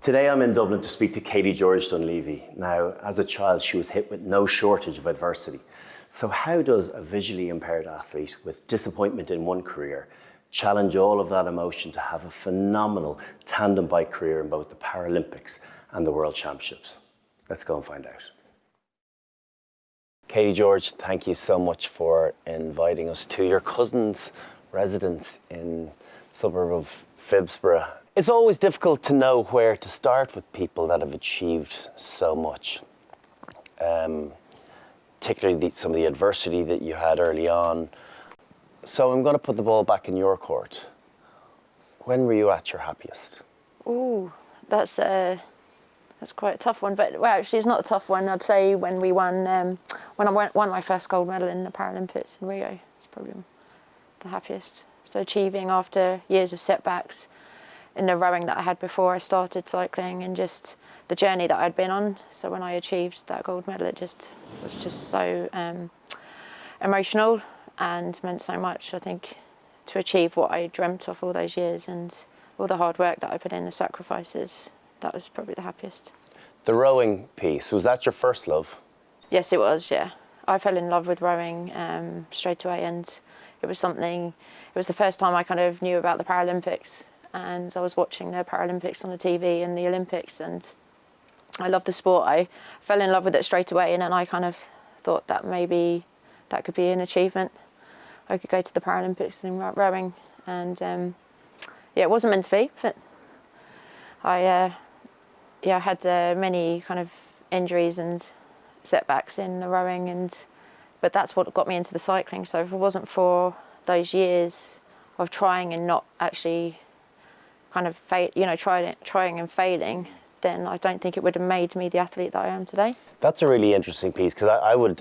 Today I'm in Dublin to speak to Katie-George Dunlevy. Now, as a child, she was hit with no shortage of adversity. So how does a visually impaired athlete with disappointment in one career challenge all of that emotion to have a phenomenal tandem bike career in both the Paralympics and the World Championships? Let's go and find out. Katie-George, thank you so much for inviting us to your cousin's residence in the suburb of Phibsborough. It's always difficult to know where to start with people that have achieved so much, particularly some of the adversity that you had early on. So I'm going to put the ball back in your court. When were you at your happiest? Ooh, that's quite a tough one. But well, actually, it's not a tough one. I'd say when we won, when I won my first gold medal in the Paralympics in Rio. It's probably the happiest. So achieving after years of setbacks in the rowing that I had before I started cycling, and just the journey that I'd been on. So when I achieved that gold medal, it was just so emotional and meant so much. I think to achieve what I dreamt of all those years and all the hard work that I put in, the sacrifices, that was probably the happiest. The rowing piece, was that your first love? Yes, it was, yeah. I fell in love with rowing straight away, and it was the first time I kind of knew about the Paralympics. And I was watching the Paralympics on the TV and the Olympics, and I loved the sport. I fell in love with it straight away, and then I kind of thought that maybe that could be an achievement. I could go to the Paralympics in rowing, and yeah, it wasn't meant to be, but I had many kind of injuries and setbacks in the rowing, but that's what got me into the cycling. So if it wasn't for those years of trying and not actually kind of trying and failing, then I don't think it would have made me the athlete that I am today. That's a really interesting piece, because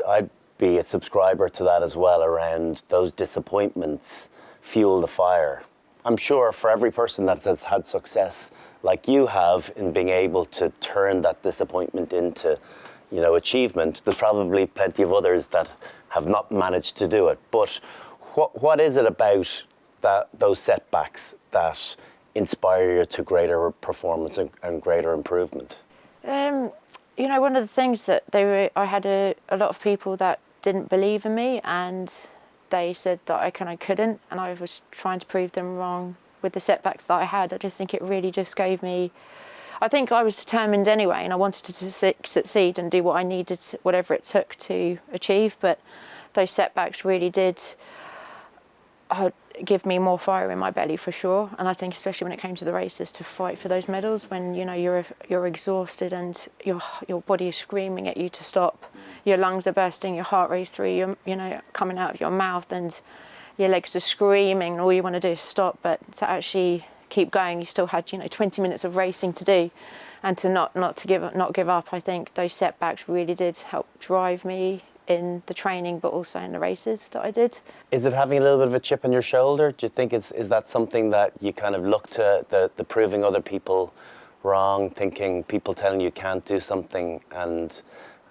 I'd be a subscriber to that as well, around those disappointments fuel the fire. I'm sure for every person that has had success like you have in being able to turn that disappointment into, achievement, there's probably plenty of others that have not managed to do it. But what is it about those setbacks that inspire you to greater performance and greater improvement? One of the things that I had a lot of people that didn't believe in me, and they said that I couldn't, and I was trying to prove them wrong with the setbacks that I had. I just think it really just gave me, I think I was determined anyway, and I wanted to succeed and do what I needed, whatever it took to achieve. But those setbacks really did give me more fire in my belly, for sure. And I think especially when it came to the races, to fight for those medals, when you're exhausted and your body is screaming at you to stop, your lungs are bursting, your heart rate's through, coming out of your mouth, and your legs are screaming, and all you want to do is stop. But to actually keep going, you still had 20 minutes of racing to do, and to not give up. I think those setbacks really did help drive me in the training, but also in the races that I did. Is it having a little bit of a chip on your shoulder? Do you think is that something that you kind of look to, the proving other people wrong, thinking people telling you can't do something, and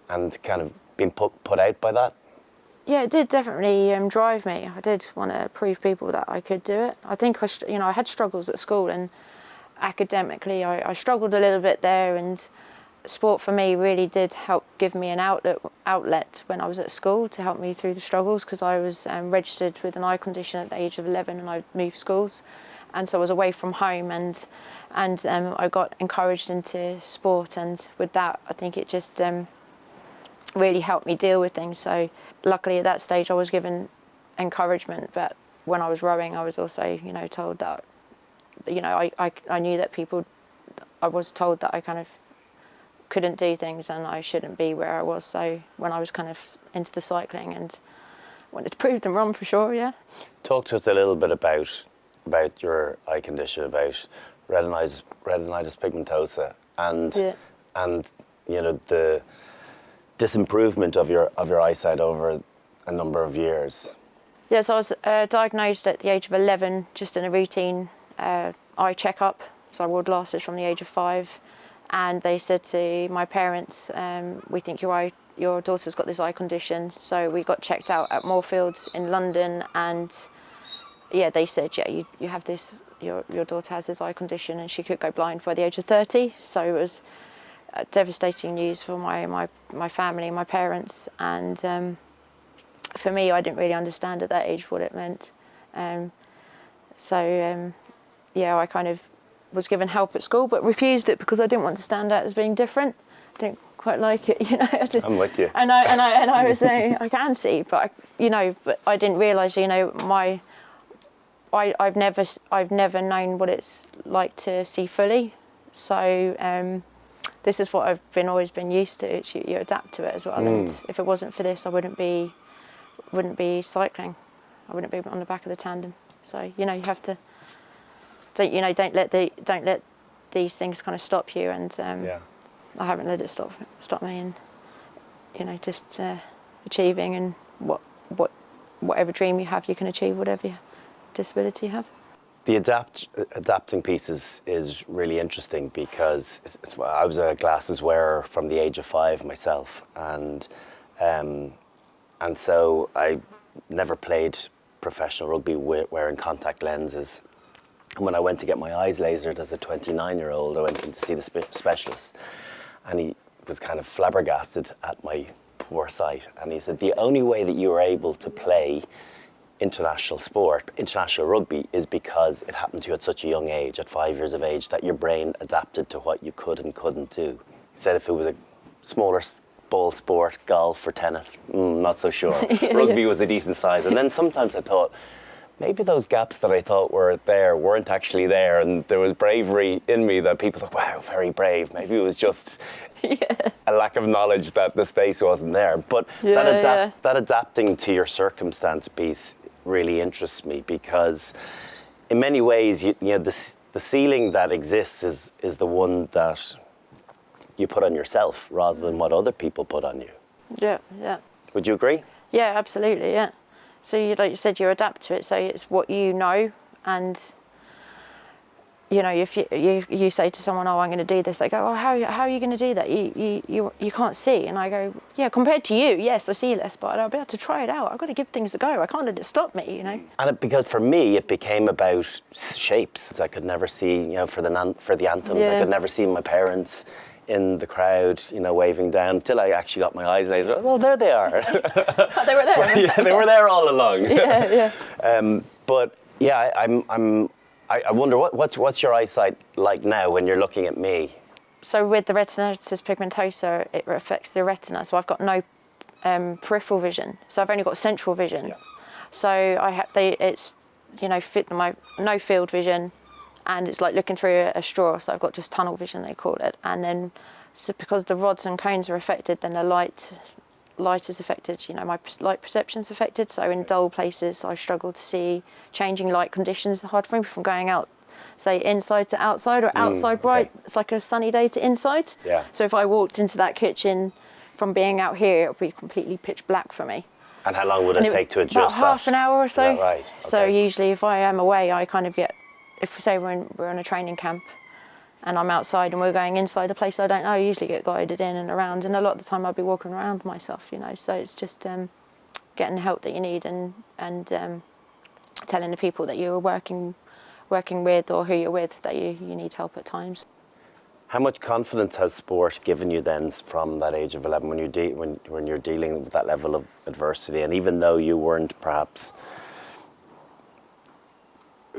kind of being put out by that? Yeah, it did definitely drive me. I did want to prove people that I could do it. I think I had struggles at school, and academically I struggled a little bit there, and sport for me really did help give me an outlet when I was at school, to help me through the struggles, because I was registered with an eye condition at the age of 11, and I moved schools, and so I was away from home, and I got encouraged into sport, and with that I think it just really helped me deal with things. So luckily at that stage I was given encouragement, but when I was rowing I was also told that I knew that I was told that I kind of couldn't do things and I shouldn't be where I was. So when I was kind of into the cycling, and wanted to prove them wrong, for sure, yeah. Talk to us a little bit about your eye condition, about retinitis pigmentosa, and the disimprovement of your eyesight over a number of years. Yeah, so I was diagnosed at the age of 11, just in a routine eye checkup. So I wore glasses from the age of 5. and they said to my parents, we think your daughter's got this eye condition. So we got checked out at Moorfields in London, and yeah, they said, yeah, you have this, your daughter has this eye condition and she could go blind by the age of 30. So it was devastating news for my family, my parents, and for me, I didn't really understand at that age what it meant. Yeah, I kind of was given help at school, but refused it because I didn't want to stand out as being different. I didn't quite like it, you know. I'm with you. And I was saying I can see, but but I didn't realise, I've never known what it's like to see fully. So this is what I've always been used to. It's you adapt to it as well. And if it wasn't for this, I wouldn't be cycling. I wouldn't be on the back of the Tandem. So you have to don't let these things kind of stop you. And I haven't let it stop me. And just achieving, and whatever dream you have, you can achieve whatever disability you have. The adapting piece is really interesting because I was a glasses wearer from the age of 5 myself, and so I never played professional rugby wearing contact lenses. And when I went to get my eyes lasered as a 29-year-old, I went in to see the specialist, and he was kind of flabbergasted at my poor sight, and he said, the only way that you were able to play international rugby, is because it happened to you at such a young age, at 5 years of age, that your brain adapted to what you could and couldn't do. He said if it was a smaller ball sport, golf or tennis, not so sure. Rugby was a decent size. And then sometimes I thought, maybe those gaps that I thought were there weren't actually there, and there was bravery in me that people thought, wow, very brave. Maybe it was just a lack of knowledge that the space wasn't there. But that adapting to your circumstance piece really interests me, because in many ways, the ceiling that exists is the one that you put on yourself rather than what other people put on you. Yeah. Would you agree? Yeah, absolutely, yeah. So like you said, you adapt to it, so it's what you know, and if you say to someone, oh, I'm going to do this, they go, oh, how are you going to do that? You can't see. And I go, yeah, compared to you, yes, I see less, but I'll be able to try it out. I've got to give things a go. I can't let it stop me, And because for me, it became about shapes. I could never see, for the anthems, I could never see my parents in the crowd, waving down, until I actually got my eyes lasered. Oh, there they are. They were there. Yeah, they were there all along. Yeah. But yeah, I wonder what's your eyesight like now when you're looking at me? So with the retinitis pigmentosa, it affects the retina. So I've got no peripheral vision. So I've only got central vision. Yeah. So it's no field vision, and it's like looking through a straw. So I've got just tunnel vision, they call it. And then because the rods and cones are affected, then the light is affected. My light perception's affected. So in dull places, I struggle to see. Changing light conditions are hard for me, from going out, say inside to outside, or outside bright. Okay. It's like a sunny day to inside. Yeah. So if I walked into that kitchen from being out here, it would be completely pitch black for me. And how long would it take to adjust that? About half an hour or so. Is that right? Okay. So usually if I am away, I kind of get, if say we're in a training camp and I'm outside and we're going inside a place I don't know, I usually get guided in and around, and a lot of the time I'll be walking around myself, so it's just getting the help that you need, and telling the people that you're working with, or who you're with, that you need help at times. How much confidence has sport given you then from that age of 11, when you're dealing with that level of adversity, and even though you weren't perhaps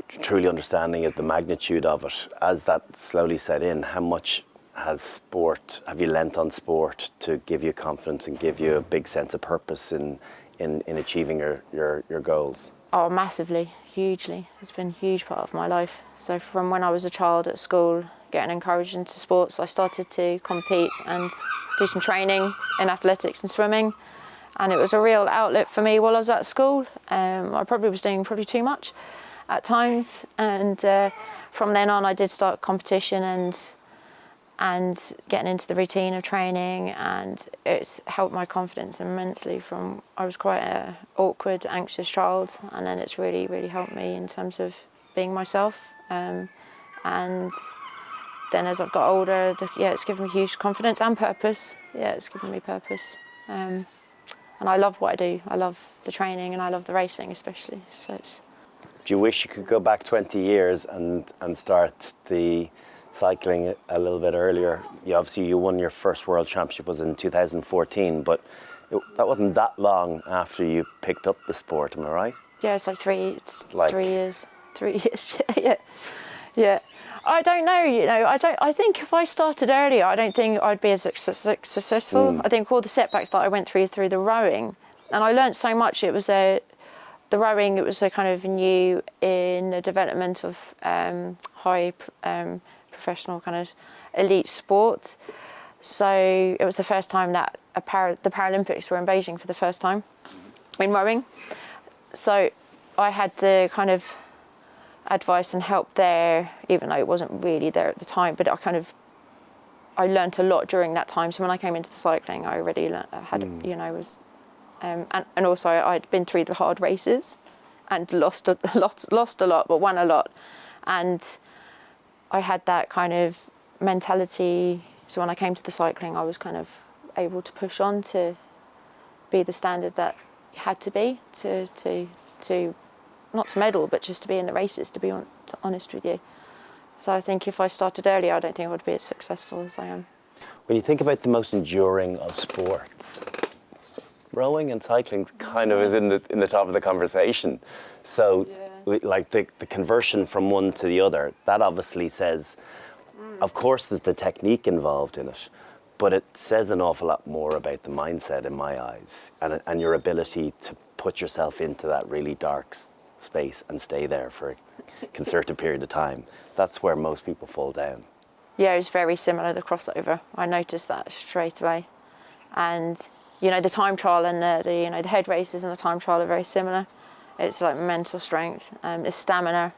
truly understanding of the magnitude of it, as that slowly set in, how much have you lent on sport to give you confidence and give you a big sense of purpose in achieving your goals? Oh, massively, hugely. It's been a huge part of my life. So from when I was a child at school, getting encouraged into sports, I started to compete and do some training in athletics and swimming, and it was a real outlet for me while I was at school. I probably was doing too much at times, and from then on I did start competition and getting into the routine of training, and it's helped my confidence immensely. I was quite an awkward, anxious child, and then it's really, really helped me in terms of being myself, and then as I've got older, it's given me huge confidence and purpose. Yeah, it's given me purpose. And I love what I do. I love the training and I love the racing especially. So it's... Do you wish you could go back 20 years and start the cycling a little bit earlier? Obviously you won your first World Championship was in 2014, but that wasn't that long after you picked up the sport, am I right? Yeah, it's like 3 years. 3 years, yeah. I don't know, I think if I started earlier, I don't think I'd be as successful. I think all the setbacks that I went through the rowing, and I learned so much. It was the rowing, it was a kind of new in the development of high professional kind of elite sport. So it was the first time that the Paralympics were in Beijing for the first time in rowing. So I had the kind of advice and help there, even though it wasn't really there at the time, but I learnt a lot during that time. So when I came into the cycling, I already and also I'd been through the hard races and lost a lot, but won a lot. And I had that kind of mentality. So when I came to the cycling, I was kind of able to push on to be the standard that you had to be to not to medal, but just to be in the races, to be honest with you. So I think if I started earlier, I don't think I would be as successful as I am. When you think about the most enduring of sports, rowing and cycling kind of is in the top of the conversation. So like the conversion from one to the other, that obviously says, of course there's the technique involved in it, but it says an awful lot more about the mindset in my eyes and your ability to put yourself into that really dark space and stay there for a concerted period of time. That's where most people fall down. Yeah, it was very similar, the crossover. I noticed that straight away. And, the time trial and the head races and the time trial are very similar. It's like mental strength, it's stamina.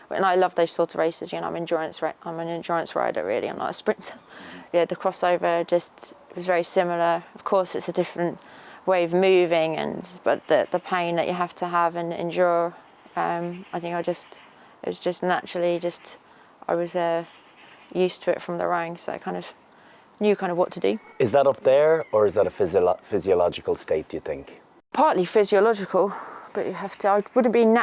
And I love those sort of races, I'm an endurance rider really, I'm not a sprinter. Yeah, the crossover just was very similar. Of course, it's a different way of moving, but the pain that you have to have and endure, I think it was just naturally, I was used to it from the rowing, so I kind of knew what to do. Is that up there, or is that a physiological state, do you think? Partly physiological, but I wouldn't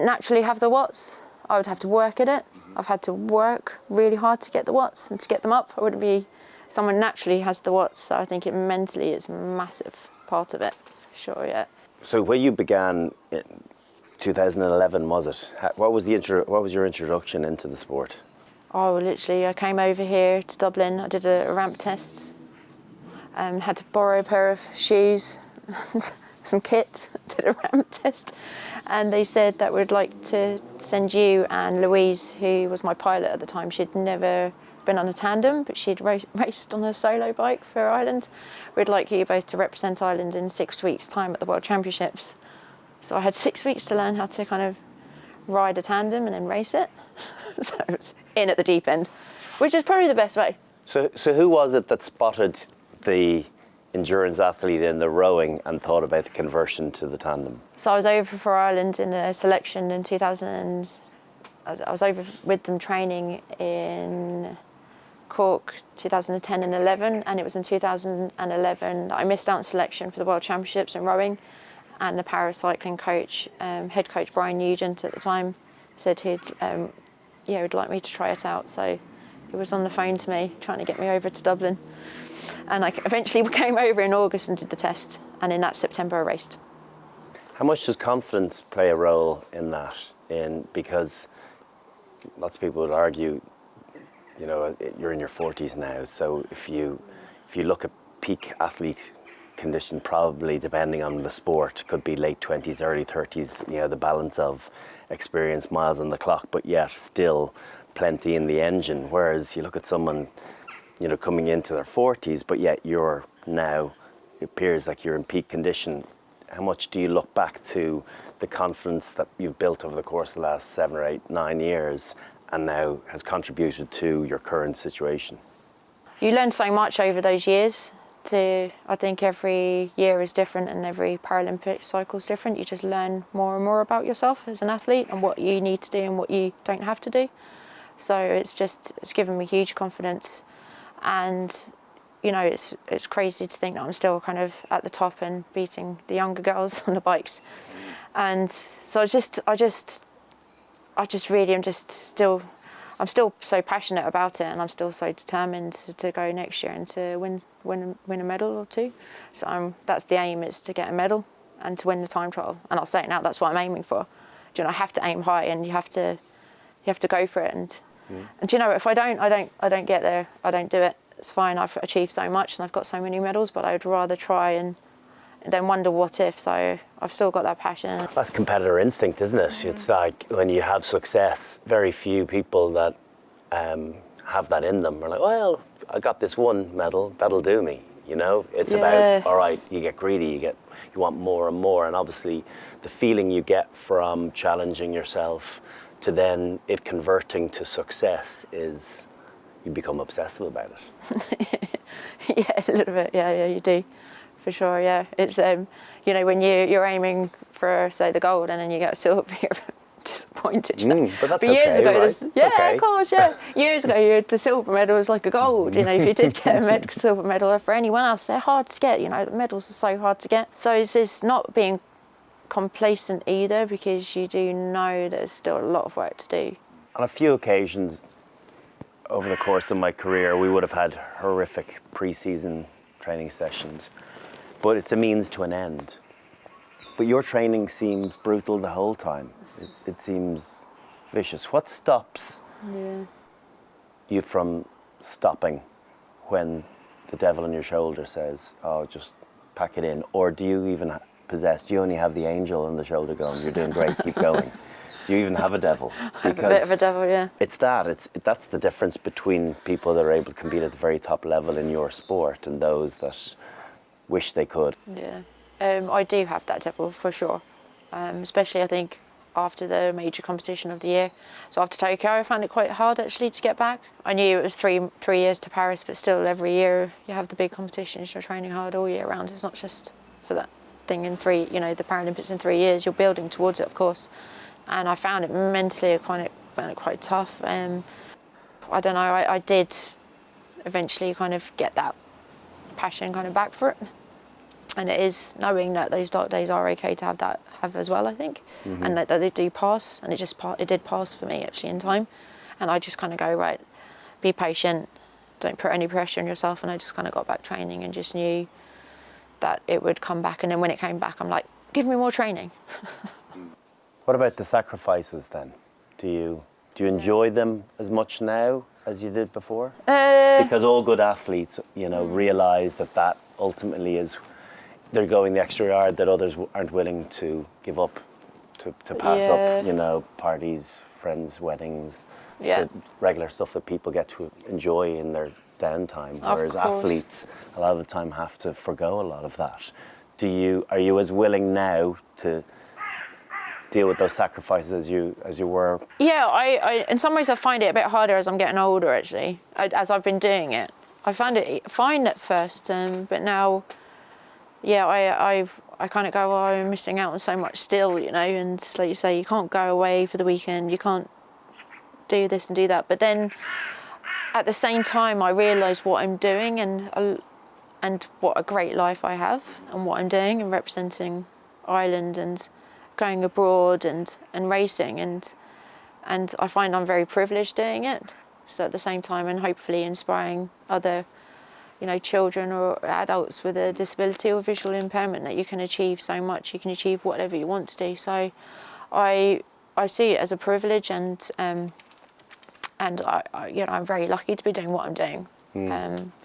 naturally have the watts. I would have to work at it. I've had to work really hard to get the watts and to get them up. I wouldn't be someone naturally has the watts, so I think it mentally is a massive part of it, for sure, yeah. So when you began in 2011, was it? What was your introduction into the sport? Oh, literally, I came over here to Dublin. I did a ramp test. Had to borrow a pair of shoes, some kit. Did a ramp test, and they said that we'd like to send you and Louise, who was my pilot at the time. She'd never been on a tandem, but she'd raced on a solo bike for Ireland. We'd like you both to represent Ireland in 6 weeks' time at the World Championships. So I had 6 weeks to learn how to kind of ride a tandem and then race it. So I was in at the deep end, which is probably the best way. So who was it that spotted the endurance athlete in the rowing and thought about the conversion to the tandem? So I was over for Ireland in a selection in 2000. I was over with them training in Cork 2010 and 11, and it was in 2011 that I missed out on selection for the World Championships in rowing, and the paracycling coach, head coach Brian Nugent at the time, said he'd like me to try it out. So he was on the phone to me trying to get me over to Dublin, and I eventually came over in August and did the test, and in that September I raced. How much does confidence play a role in that? Because lots of people would argue, you're in your 40s now, so if you look at peak athlete condition, probably depending on the sport, could be late 20s, early 30s, the balance of experience, miles on the clock, but yet still plenty in the engine. Whereas you look at someone, coming into their 40s, but yet you're now, it appears like you're in peak condition. How much do you look back to the confidence that you've built over the course of the last 7 or 8, 9 years and now has contributed to your current situation? You learn so much over those years. I think every year is different and every Paralympic cycle is different. You just learn more and more about yourself as an athlete and what you need to do and what you don't have to do. So it's given me huge confidence, and you know, it's crazy to think that I'm still kind of at the top and beating the younger girls on the bikes. And so I'm still so passionate about it, and I'm still so determined to go next year and to win a medal or two. So that's the aim, is to get a medal and to win the time trial. And I'll say it now, that's what I'm aiming for. Do you know, I have to aim high, and you have to go for it. And do you know, if I don't get there, I don't do it. It's fine. I've achieved so much and I've got so many medals, but I'd rather try and then wonder what if. So I've still got that passion. That's competitor instinct, isn't it? It's like when you have success, very few people that have that in them are like, well, I got this one medal, that'll do me. You know, it's about, all right, you get greedy, you want more and more. And obviously the feeling you get from challenging yourself to then it converting to success is, you become obsessive about it. Yeah, a little bit. Yeah, you do, for sure. Yeah, it's you know, when you're aiming for, say, the gold and then you get a silver, you're disappointed. You know? But that's but years okay, ago, right? yeah, okay. of course, yeah. Years ago, the silver medal was like a gold. You know, if you did get a silver medal, for anyone else, they're hard to get. You know, the medals are so hard to get. So it's just not being complacent either, because you do know there's still a lot of work to do. On a few occasions over the course of my career, we would have had horrific pre-season training sessions, but it's a means to an end. But your training seems brutal the whole time. It seems vicious. What stops you from stopping when the devil on your shoulder says, oh, just pack it in? Or do you even do you only have the angel on the shoulder going, you're doing great, keep going? Do you even have a devil? Because a bit of a devil, yeah. That's the difference between people that are able to compete at the very top level in your sport and those that wish they could. Yeah, I do have that devil for sure. Especially I think after the major competition of the year. So after Tokyo, I found it quite hard actually to get back. I knew it was three years to Paris, but still every year you have the big competitions. You're training hard all year round. It's not just for that thing in the Paralympics in 3 years. You're building towards it, of course. And I found it mentally, I found it quite tough. I don't know, I did eventually kind of get that passion kind of back for it. And it is knowing that those dark days are okay to have as well, I think. And that they do pass, and it did pass for me actually in time. And I just kind of go, right, be patient, don't put any pressure on yourself. And I just kind of got back training and just knew that it would come back. And then when it came back, I'm like, give me more training. What about the sacrifices then? Do you enjoy them as much now as you did before? Because all good athletes, you know, realise that ultimately is, they're going the extra yard that others aren't willing to give up, to pass up, you know, parties, friends, weddings, the regular stuff that people get to enjoy in their downtime. Whereas athletes, a lot of the time, have to forgo a lot of that. Are you as willing now to deal with those sacrifices as you were? Yeah, I in some ways I find it a bit harder as I'm getting older actually, as I've been doing it. I found it fine at first, but now, yeah, I kind of go, oh, I'm missing out on so much still, you know, and like you say, you can't go away for the weekend, you can't do this and do that. But then at the same time, I realise what I'm doing and what a great life I have and what I'm doing and representing Ireland and going abroad and racing, and I find I'm very privileged doing it. So at the same time, and hopefully inspiring other, you know, children or adults with a disability or visual impairment, that you can achieve so much, you can achieve whatever you want to do. So I see it as a privilege, and I you know, I'm very lucky to be doing what I'm doing.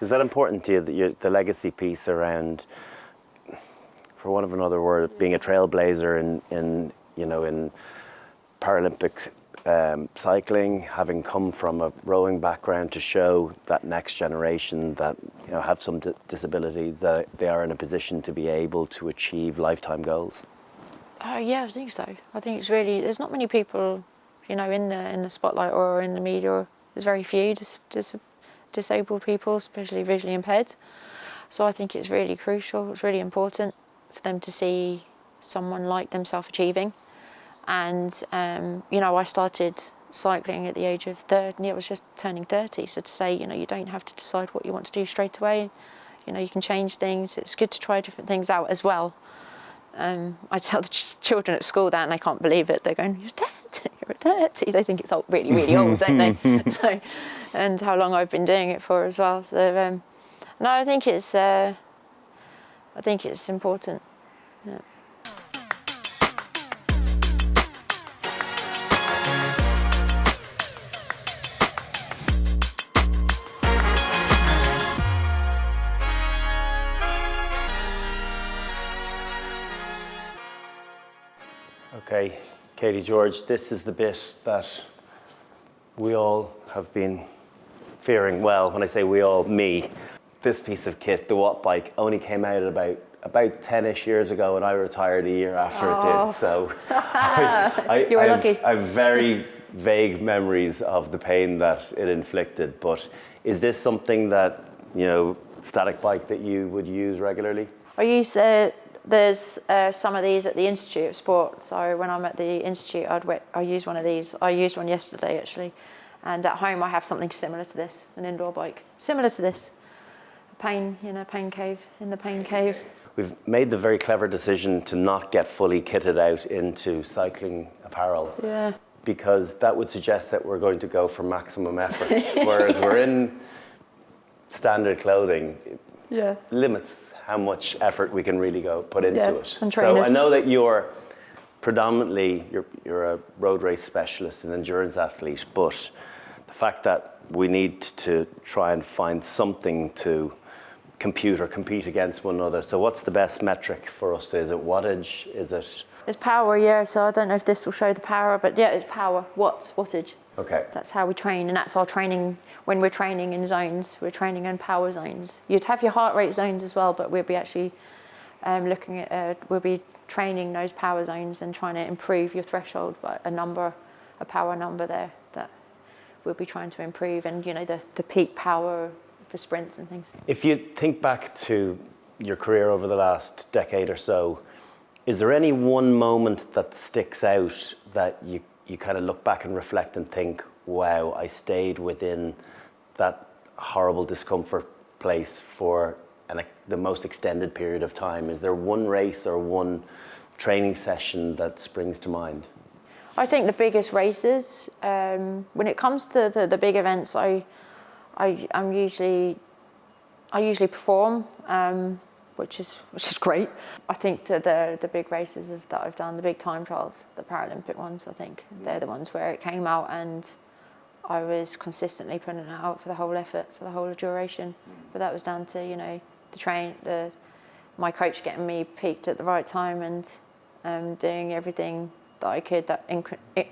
Is that important to you, that the legacy piece around, for want of another word, being a trailblazer in you know, in Paralympic cycling, having come from a rowing background, to show that next generation that, you know, have some disability, that they are in a position to be able to achieve lifetime goals? Yeah, I think so. I think it's really, there's not many people, you know, in the spotlight or in the media. There's very few disabled people, especially visually impaired. So I think it's really crucial, it's really important for them to see someone like themselves achieving. And, you know, I started cycling at the age of 30. I was just turning 30, so to say, you don't have to decide what you want to do straight away. You can change things. It's good to try different things out as well. I tell the children at school that, and they can't believe it. They're going, "You're 30." They think it's really, really old, don't they? So, and how long I've been doing it for as well. So, no, I think it's important. Yeah. Okay, Katie-George, this is the bit that we all have been fearing. Well, when I say we all, me. This piece of kit, the Watt bike, only came out about 10-ish years ago, and I retired a year after it did. So You were lucky. I have very vague memories of the pain that it inflicted. But is this something that, static bike that you would use regularly? I use there's some of these at the Institute of Sport. So when I'm at the Institute, I use one of these. I used one yesterday actually, and at home I have something similar to this, an indoor bike, similar to this. Pain cave, in the pain cave. We've made the very clever decision to not get fully kitted out into cycling apparel. Yeah. Because that would suggest that we're going to go for maximum effort, whereas we're in standard clothing. Yeah. Limits how much effort we can really put into it. And so I know that you're predominantly you're a road race specialist and endurance athlete, but the fact that we need to try and find something to compete against one another. So what's the best metric for us? Is it wattage? Is it? It's power, yeah. So I don't know if this will show the power, but yeah, it's power, wattage. Okay. That's how we train, and that's our training when we're training in zones. We're training in power zones. You'd have your heart rate zones as well, but we'll be actually looking at, we'll be training those power zones and trying to improve your threshold by a power number there that we'll be trying to improve, and the peak power for sprints and things. If you think back to your career over the last decade or so, is there any one moment that sticks out that you kind of look back and reflect and think, wow, I stayed within that horrible discomfort place for the most extended period of time? Is there one race or one training session that springs to mind? I think the biggest races, when it comes to the big events, I usually perform, which is great. I think that the big races that I've done, the big time trials, the Paralympic ones, I think they're the ones where it came out and I was consistently putting it out for the whole effort, for the whole duration. But that was down to my coach getting me peaked at the right time and doing everything that I could that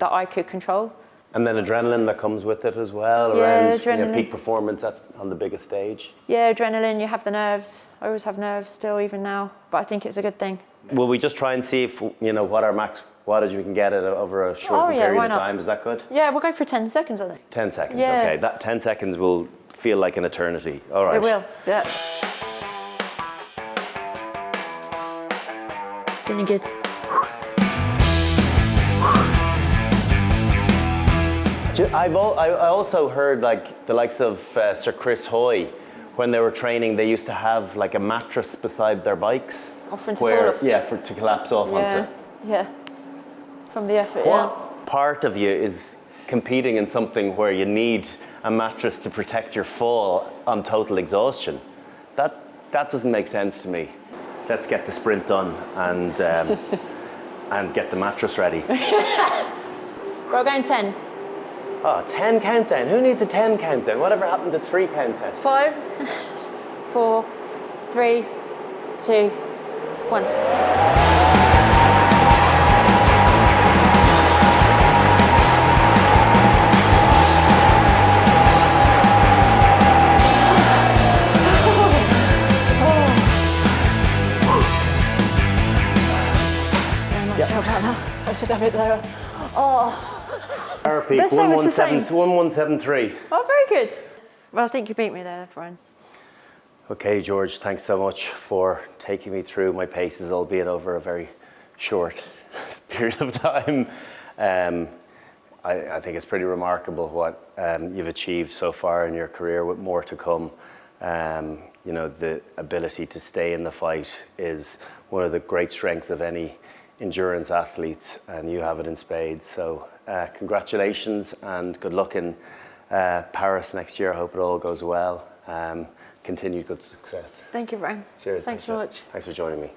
I could control. And then adrenaline that comes with it as well, Yeah, around peak performance on the biggest stage. Yeah, adrenaline, you have the nerves. I always have nerves still, even now, but I think it's a good thing. Will we just try and see if, what our max wattage we can get it over a short period of time? Is that good? Yeah, we'll go for 10 seconds, I think. 10 seconds, yeah. Okay. That 10 seconds will feel like an eternity. All right. It will, yeah. Feeling good. I also heard the likes of Sir Chris Hoy, when they were training, they used to have a mattress beside their bikes. Often to fall off. Yeah, to collapse off onto. Yeah, from the effort, What part of you is competing in something where you need a mattress to protect your fall on total exhaustion? That doesn't make sense to me. Let's get the sprint done and get the mattress ready. We're going 10. Oh, 10 countdown. Who needs a 10 countdown? Whatever happened to 3 countdown? 5, 4, 3, 2, 1. I should have it there. Oh. Therapy, This time it's the same. 1173. Oh, very good. Well, I think you beat me there, Brian. Okay, George, thanks so much for taking me through my paces, albeit over a very short period of time. I think it's pretty remarkable what you've achieved so far in your career, with more to come. You know, the ability to stay in the fight is one of the great strengths of any endurance athletes, and you have it in spades. So congratulations and good luck in Paris next year. I hope it all goes well. Continued good success. Thank you, Brian. Cheers. Thanks so much. Thanks for joining me.